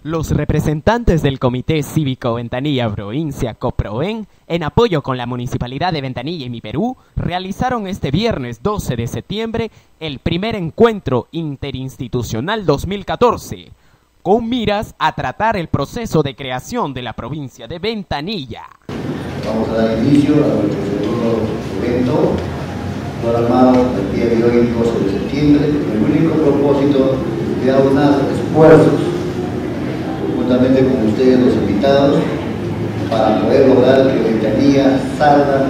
Los representantes del Comité Cívico Ventanilla Provincia COPROVEN, en apoyo con la Municipalidad de Ventanilla y Mi Perú, realizaron este viernes 12 de septiembre el primer encuentro interinstitucional 2014, con miras a tratar el proceso de creación de la provincia de Ventanilla. Vamos a dar inicio a nuestro segundo evento, programado el día de hoy, 12 de septiembre, con el único propósito de aunar esfuerzos juntamente con ustedes los invitados para poder lograr que Ventanilla salga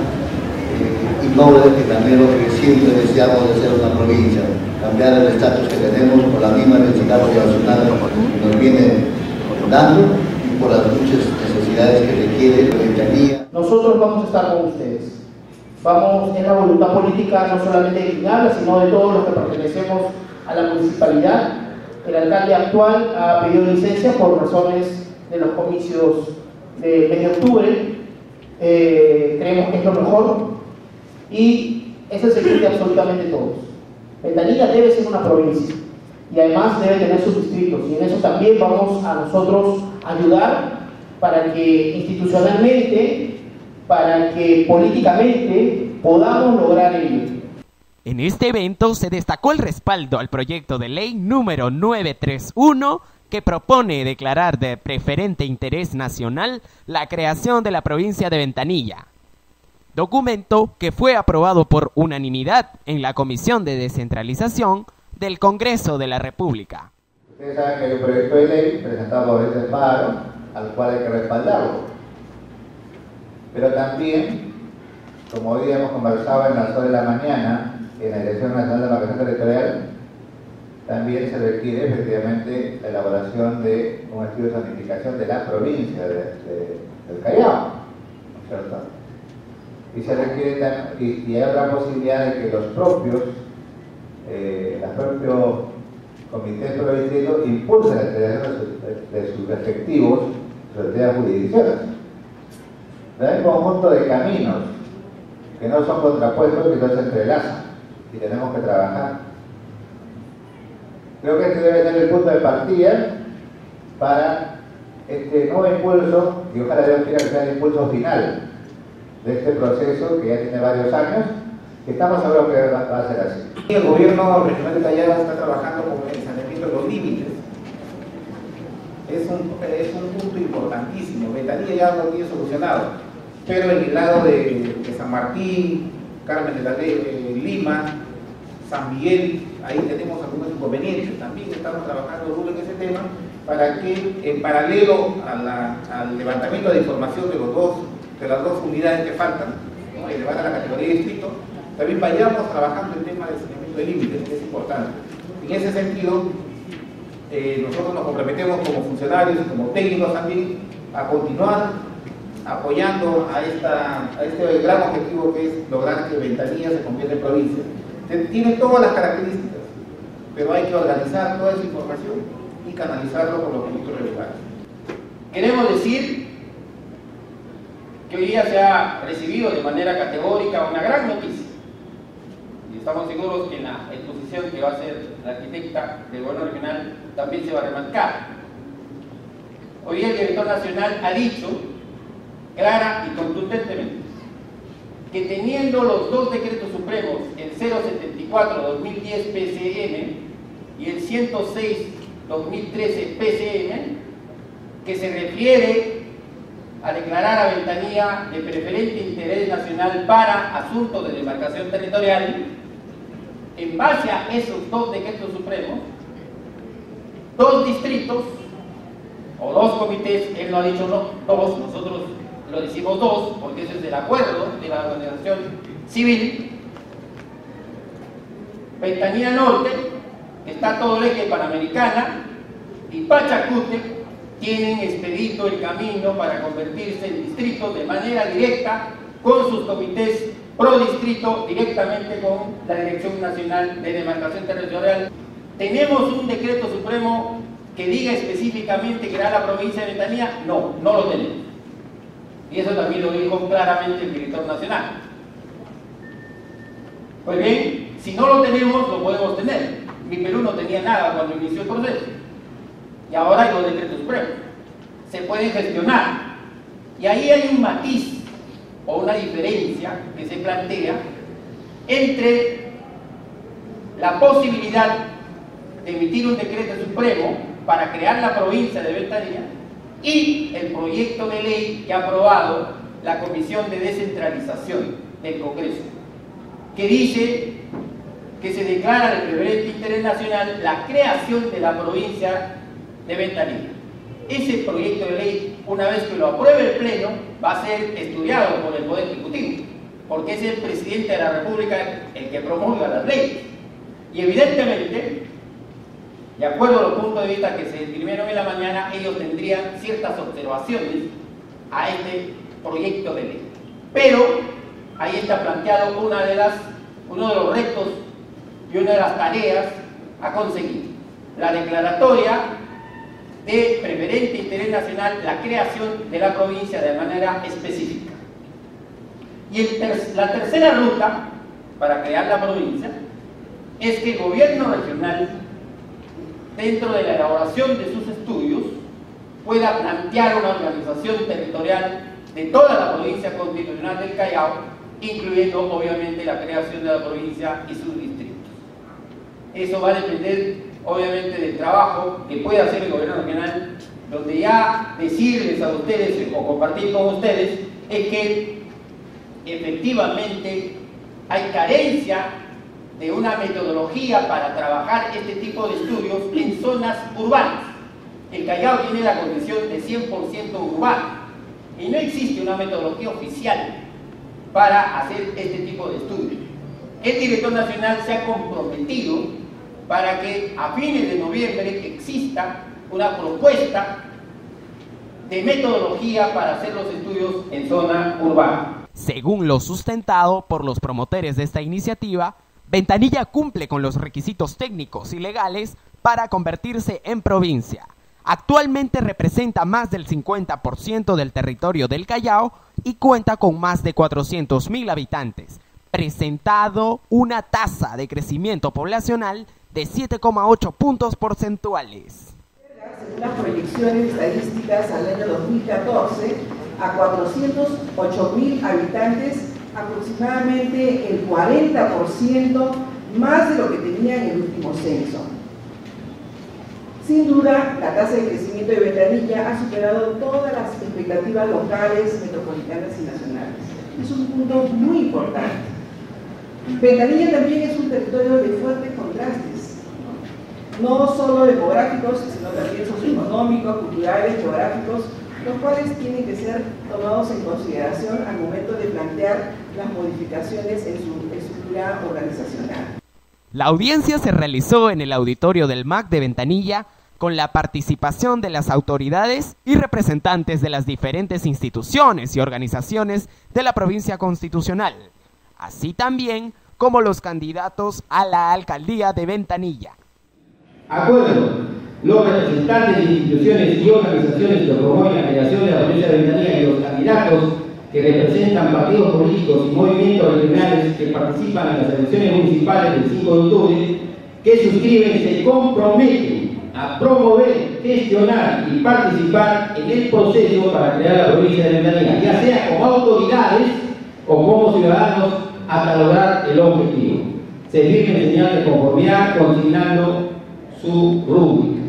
y logre el anhelo que siempre deseamos de ser una provincia, cambiar el estatus que tenemos por la misma densidad poblacional que nos viene dando y por las muchas necesidades que requiere Ventanilla. Nosotros vamos a estar con ustedes. Vamos en la voluntad política no solamente de quien habla, sino de todos los que pertenecemos a la municipalidad. El alcalde actual ha pedido licencia por razones de los comicios de medio octubre. Creemos que es lo mejor y ese se cumple absolutamente todos. Ventanilla debe ser una provincia y además debe tener sus distritos, y en eso también vamos a nosotros ayudar para que institucionalmente, para que políticamente podamos lograr ello. En este evento se destacó el respaldo al proyecto de ley número 931 que propone declarar de preferente interés nacional la creación de la provincia de Ventanilla, documento que fue aprobado por unanimidad en la Comisión de Descentralización del Congreso de la República. Ustedes saben que hay un proyecto de ley presentado por este paro al cual hay que respaldarlo, pero también, como hoy hemos conversado en las horas de la mañana, en la Dirección Nacional de Marcación Territorial, también se requiere efectivamente la elaboración de un estudio de zonificación de la provincia del Callao, ¿no es cierto? Y se requiere y hay otra posibilidad de que los propios comités provinciales impulsen la creación de sus respectivos jurisdicciones. Hay un conjunto de caminos que no son contrapuestos y no se entrelazan, y tenemos que trabajar. Creo que este debe ser el punto de partida para este nuevo impulso, y ojalá Dios quiera que sea el impulso final de este proceso que ya tiene varios años, que estamos seguros que va a ser así. El gobierno regional de Callao está trabajando con el saneamiento de los límites. Es un punto importantísimo. Ventanilla ya lo tiene solucionado, pero en el lado de San Martín, Carmen de la Lima, San Miguel, ahí tenemos algunos inconvenientes. También estamos trabajando duro en ese tema para que, en paralelo al levantamiento de información de las dos unidades que faltan, ¿no?, elevar a la categoría de distrito, también vayamos trabajando el tema del saneamiento de límites, que es importante. En ese sentido, nosotros nos comprometemos como funcionarios y como técnicos también a continuar apoyando a este gran objetivo que es lograr que Ventanilla se convierta en provincia. Tiene todas las características, pero hay que organizar toda esa información y canalizarlo por los productos regulares. Queremos decir que hoy día se ha recibido de manera categórica una gran noticia, y estamos seguros que en la exposición que va a hacer la arquitecta del gobierno regional también se va a remarcar. Hoy día el director nacional ha dicho clara y contundentemente que teniendo los dos decretos supremos, el 074-2010 PCM y el 106-2013 PCM, que se refiere a declarar a Ventanilla de preferente interés nacional para asuntos de demarcación territorial, en base a esos dos decretos supremos, dos distritos o dos comités, él no ha dicho no, dos, nosotros lo decimos dos, porque ese es el acuerdo de la organización civil. Ventanilla Norte, está todo el eje Panamericana, y Pachacútec tienen expedito el camino para convertirse en distritos de manera directa, con sus comités pro distrito, directamente con la Dirección Nacional de Demarcación Territorial. Tenemos un decreto supremo que diga específicamente que era la provincia de Ventanilla. No, no lo tenemos. Y eso también lo dijo claramente el director nacional. Pues bien, si no lo tenemos, lo podemos tener. Mi Perú no tenía nada cuando inició el proceso. y ahora hay 2 decretos supremos. Se pueden gestionar. Y ahí hay un matiz o una diferencia que se plantea entre la posibilidad de emitir un decreto supremo para crear la provincia de Ventanilla y el proyecto de ley que ha aprobado la Comisión de Descentralización del Congreso, que dice que se declara de preferente interés nacional la creación de la provincia de Ventanilla. Ese proyecto de ley, una vez que lo apruebe el Pleno, va a ser estudiado por el Poder Ejecutivo, porque es el presidente de la República el que promulga las leyes. Y evidentemente, de acuerdo a los puntos de vista que se escribieron en la mañana, ellos tendrían ciertas observaciones a este proyecto de ley. Pero ahí está planteado uno de los retos y una de las tareas a conseguir: la declaratoria de preferente interés nacional, la creación de la provincia de manera específica. Y la tercera ruta para crear la provincia es que el gobierno regional, dentro de la elaboración de sus estudios, pueda plantear una organización territorial de toda la provincia constitucional del Callao, incluyendo obviamente la creación de la provincia y sus distritos. Eso va a depender obviamente del trabajo que pueda hacer el gobierno regional, donde ya decirles a ustedes o compartir con ustedes es que efectivamente hay carencia de una metodología para trabajar este tipo de estudios en zonas urbanas. El Callao tiene la condición de 100% urbano y no existe una metodología oficial para hacer este tipo de estudios. El director nacional se ha comprometido para que a fines de noviembre exista una propuesta de metodología para hacer los estudios en zona urbana. Según lo sustentado por los promotores de esta iniciativa, Ventanilla cumple con los requisitos técnicos y legales para convertirse en provincia. Actualmente representa más del 50% del territorio del Callao y cuenta con más de 400.000 habitantes, presentado una tasa de crecimiento poblacional de 7,8 puntos porcentuales. Según las proyecciones estadísticas al año 2014, a 408.000 habitantes, aproximadamente el 40% más de lo que tenía en el último censo. Sin duda, la tasa de crecimiento de Ventanilla ha superado todas las expectativas locales, metropolitanas y nacionales. Es un punto muy importante. Ventanilla también es un territorio de fuertes contrastes, no solo demográficos, sino también socioeconómicos, culturales, geográficos, los cuales tienen que ser tomados en consideración al momento de plantear las modificaciones en su estructura organizacional. La audiencia se realizó en el auditorio del MAC de Ventanilla con la participación de las autoridades y representantes de las diferentes instituciones y organizaciones de la provincia constitucional, así también como los candidatos a la alcaldía de Ventanilla. Acuerdo. Los representantes de instituciones y organizaciones que promueven la creación de la provincia de Ventanilla y los candidatos que representan partidos políticos y movimientos regionales que participan en las elecciones municipales del 5 de octubre, que suscriben se comprometen a promover, gestionar y participar en el proceso para crear la provincia de Ventanilla, ya sea como autoridades o como ciudadanos, hasta lograr el objetivo. Se firme señal de conformidad consignando su rúbrica.